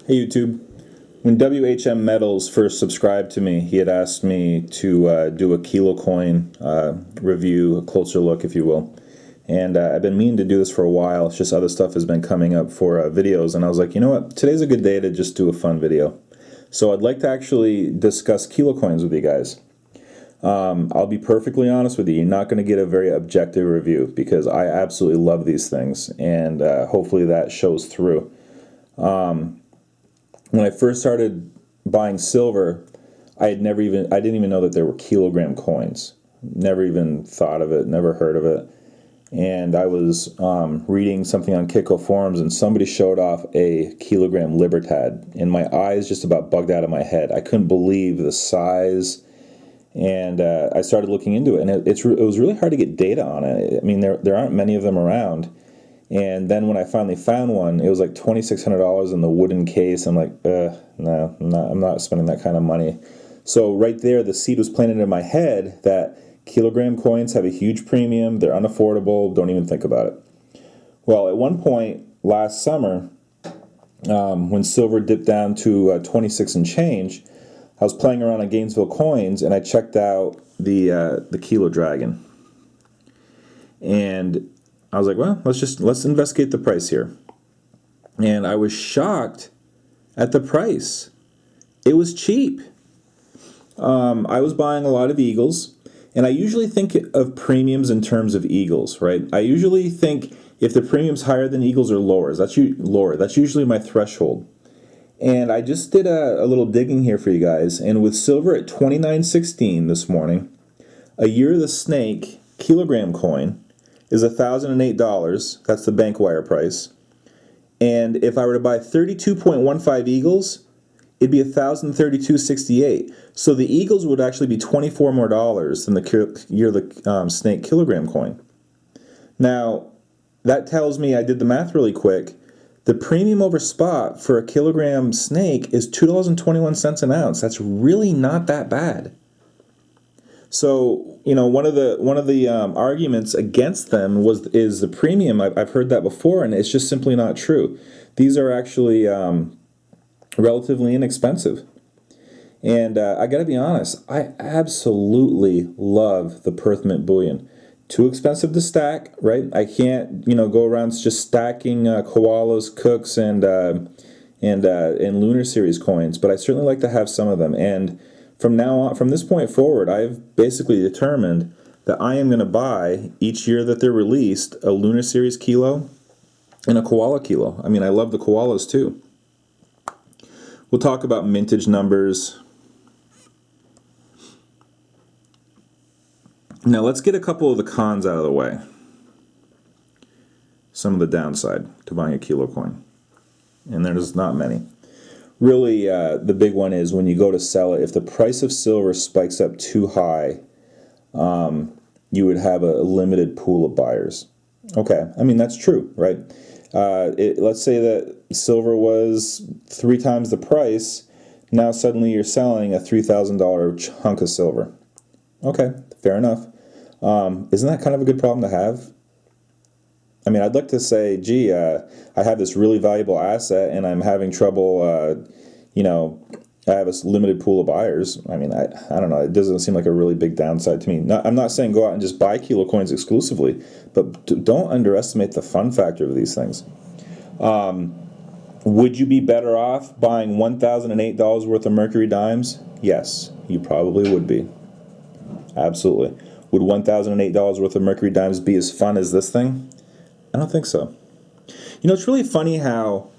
Hey YouTube. When WHM Metals first subscribed to me, he had asked me to do a kilo coin review, a closer look, if you will. And I've been meaning to do this for a while. It's just other stuff has been coming up for videos, and I was like, you know what? Today's a good day to just do a fun video. So I'd like to actually discuss kilo coins with you guys. I'll be perfectly honest with you. You're not going to get a very objective review because I absolutely love these things, and hopefully that shows through. When I first started buying silver, I didn't even know that there were kilogram coins. Never even thought of it, never heard of it. And I was reading something on Kiko forums, and somebody showed off a kilogram Libertad, and my eyes just about bugged out of my head. I couldn't believe the size, and I started looking into it, and it was really hard to get data on it. I mean, there aren't many of them around. And then when I finally found one, it was like $2,600 in the wooden case. I'm like, no, I'm not spending that kind of money. So right there, the seed was planted in my head that kilogram coins have a huge premium. They're unaffordable. Don't even think about it. Well, at one point last summer, when silver dipped down to 26 and change, I was playing around on Gainesville Coins, and I checked out the Kilo Dragon. And I was like, well, let's investigate the price here. And I was shocked at the price. It was cheap. I was buying a lot of Eagles, and I usually think of premiums in terms of Eagles, right? I usually think if the premium's higher than Eagles or lower, that's usually my threshold. And I just did a little digging here for you guys, and with silver at 29.16 this morning, a year of the snake kilogram coin is $1,008. That's the bank wire price. And if I were to buy 32.15 Eagles, it'd be $1,032.68. So the Eagles would actually be $24 more than the year of the snake kilogram coin. Now, that tells me, I did the math really quick, the premium over spot for a kilogram snake is $2.21 an ounce. That's really not that bad. So, you know, one of the arguments against them is the premium. I've heard that before, and it's just simply not true. These are actually relatively inexpensive. And I got to be honest, I absolutely love the Perth Mint bullion. Too expensive to stack, right? I can't, go around just stacking koalas, cooks, and Lunar Series coins, but I certainly like to have some of them. And from this point forward, I've basically determined that I am going to buy each year that they're released a Lunar Series kilo and a koala kilo. I mean, I love the koalas too. We'll talk about mintage numbers. Now let's get a couple of the cons out of the way. Some of the downside to buying a kilo coin. And there's not many. Really, the big one is when you go to sell it, if the price of silver spikes up too high, you would have a limited pool of buyers. Okay, I mean, that's true, right? Let's say that silver was 3 times the price. Now suddenly you're selling a $3,000 chunk of silver. Okay, fair enough. Isn't that kind of a good problem to have? I mean, I'd like to say, gee, I have this really valuable asset and I'm having trouble, I have a limited pool of buyers. I mean, I don't know. It doesn't seem like a really big downside to me. I'm not saying go out and just buy kilo coins exclusively, but don't underestimate the fun factor of these things. Would you be better off buying $1,008 worth of Mercury dimes? Yes, you probably would be. Absolutely. Would $1,008 worth of Mercury dimes be as fun as this thing? I don't think so. It's really funny how,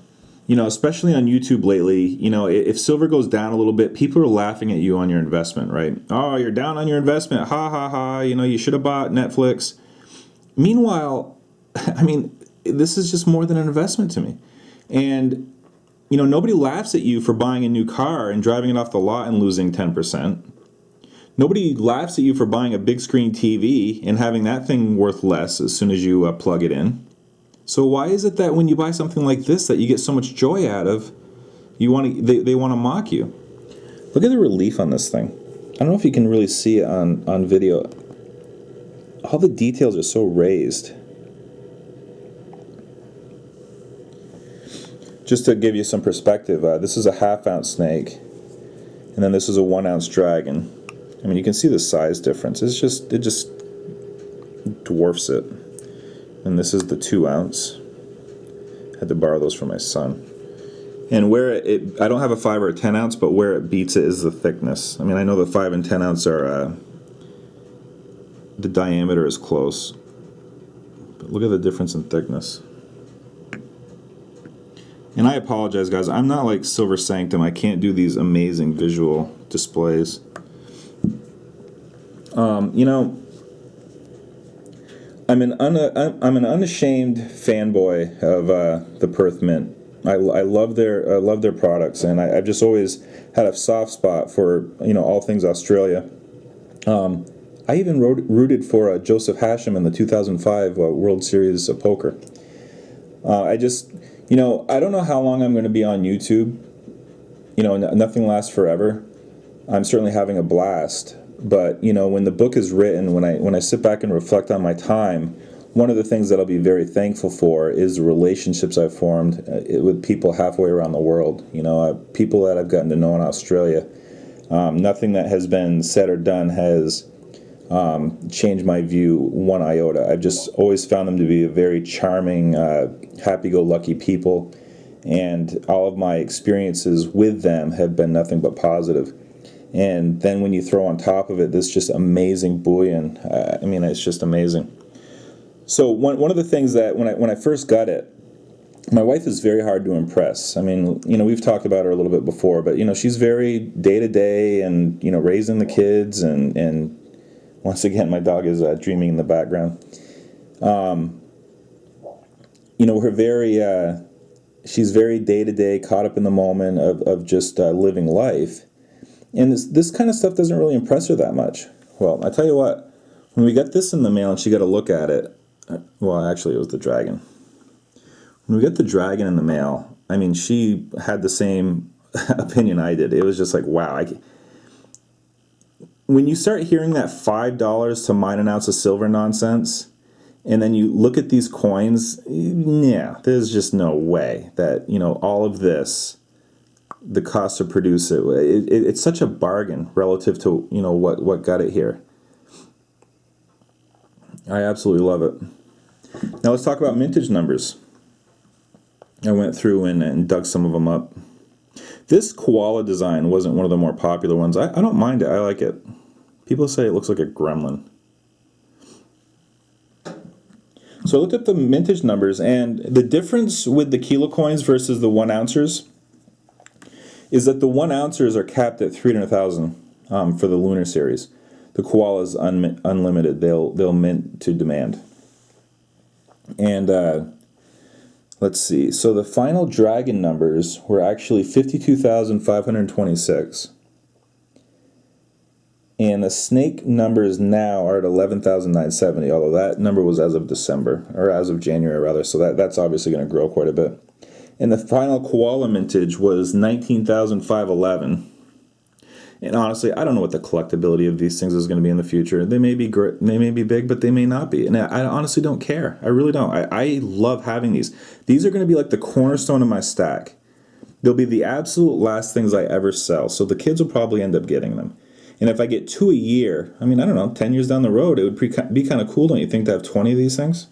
especially on YouTube lately, if silver goes down a little bit, people are laughing at you on your investment, right? Oh, you're down on your investment. Ha, ha, ha. You should have bought Netflix. Meanwhile, I mean, this is just more than an investment to me. And, nobody laughs at you for buying a new car and driving it off the lot and losing 10%. Nobody laughs at you for buying a big screen TV and having that thing worth less as soon as you plug it in. So why is it that when you buy something like this that you get so much joy out of, they want to mock you? Look at the relief on this thing. I don't know if you can really see it on video. All the details are so raised. just to give you some perspective, this is a half-ounce snake, and then this is a 1-ounce dragon. I mean, you can see the size difference. It just dwarfs it. And this is the 2-ounce. Had to borrow those from my son. And where I don't have a 5 or a 10-ounce, but where it beats it is the thickness. I mean, I know the 5 and 10-ounce are, the diameter is close. But look at the difference in thickness. And I apologize, guys. I'm not like Silver Sanctum. I can't do these amazing visual displays. You know, I'm an unashamed fanboy of the Perth Mint. I love their products, and I've just always had a soft spot for, you know, all things Australia. I even rooted for Joseph Hasham in the 2005 World Series of Poker. You know, I don't know how long I'm going to be on YouTube. You know, nothing lasts forever. I'm certainly having a blast. But, you know, when the book is written, when I sit back and reflect on my time, one of the things that I'll be very thankful for is the relationships I've formed with people halfway around the world. You know, people that I've gotten to know in Australia. Nothing that has been said or done has changed my view one iota. I've just always found them to be a very charming, happy-go-lucky people, and all of my experiences with them have been nothing but positive. And then when you throw on top of it this just amazing bullion, I mean, it's just amazing. So one of the things that when I first got it, my wife is very hard to impress. I mean, you know, we've talked about her a little bit before, but, you know, she's very day-to-day and, you know, raising the kids, and once again, my dog is dreaming in the background. You know, she's very day-to-day, caught up in the moment of just living life. And this kind of stuff doesn't really impress her that much. Well, I tell you what, when we got this in the mail and she got to look at it, well, actually it was the dragon. When we got the dragon in the mail, I mean, she had the same opinion I did. It was just like, wow. When you start hearing that $5 to mine an ounce of silver nonsense, and then you look at these coins, yeah, there's just no way that, you know, all of this, the cost to produce it's such a bargain relative to, you know, what got it here. I absolutely love it. Now let's talk about mintage numbers. I went through and dug some of them up. This koala design wasn't one of the more popular ones. I don't mind it. I like it. People say it looks like a gremlin. So I looked at the mintage numbers, and the difference with the kilo coins versus the 1-ouncers is that the 1-ouncers are capped at 300,000 for the lunar series. The koala's unlimited. They'll mint to demand. And let's see. So the final dragon numbers were actually 52,526. And the snake numbers now are at 11,970, although that number was as of December, or as of January rather, so that's obviously going to grow quite a bit. And the final koala mintage was 19,511. And honestly, I don't know what the collectability of these things is going to be in the future. They may be great, they may be big, but they may not be. And I honestly don't care. I really don't. I love having these. These are going to be like the cornerstone of my stack. They'll be the absolute last things I ever sell. So the kids will probably end up getting them. And if I get 2 a year, I mean, I don't know, 10 years down the road, it would be kind of cool, don't you think, to have 20 of these things?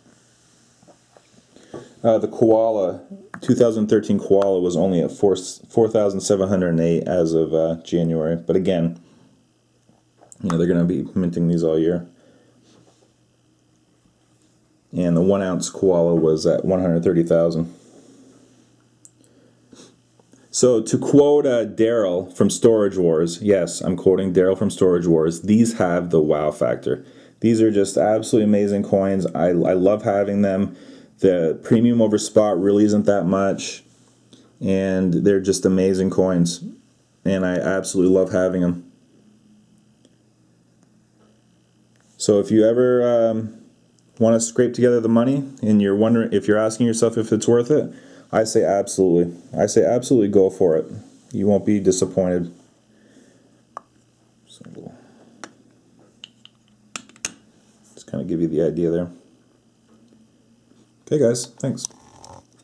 The koala, 2013 koala was only at 4,708 as of January. But again, you know, they're going to be minting these all year. And the 1-ounce koala was at 130,000. So to quote Daryl from Storage Wars, yes, I'm quoting Daryl from Storage Wars, these have the wow factor. These are just absolutely amazing coins. I love having them. The premium over spot really isn't that much, and they're just amazing coins, and I absolutely love having them. So if you ever want to scrape together the money and you're wondering, if you're asking yourself if it's worth it, I say absolutely. I say absolutely go for it. You won't be disappointed. So just kind of give you the idea there. Okay, guys, thanks.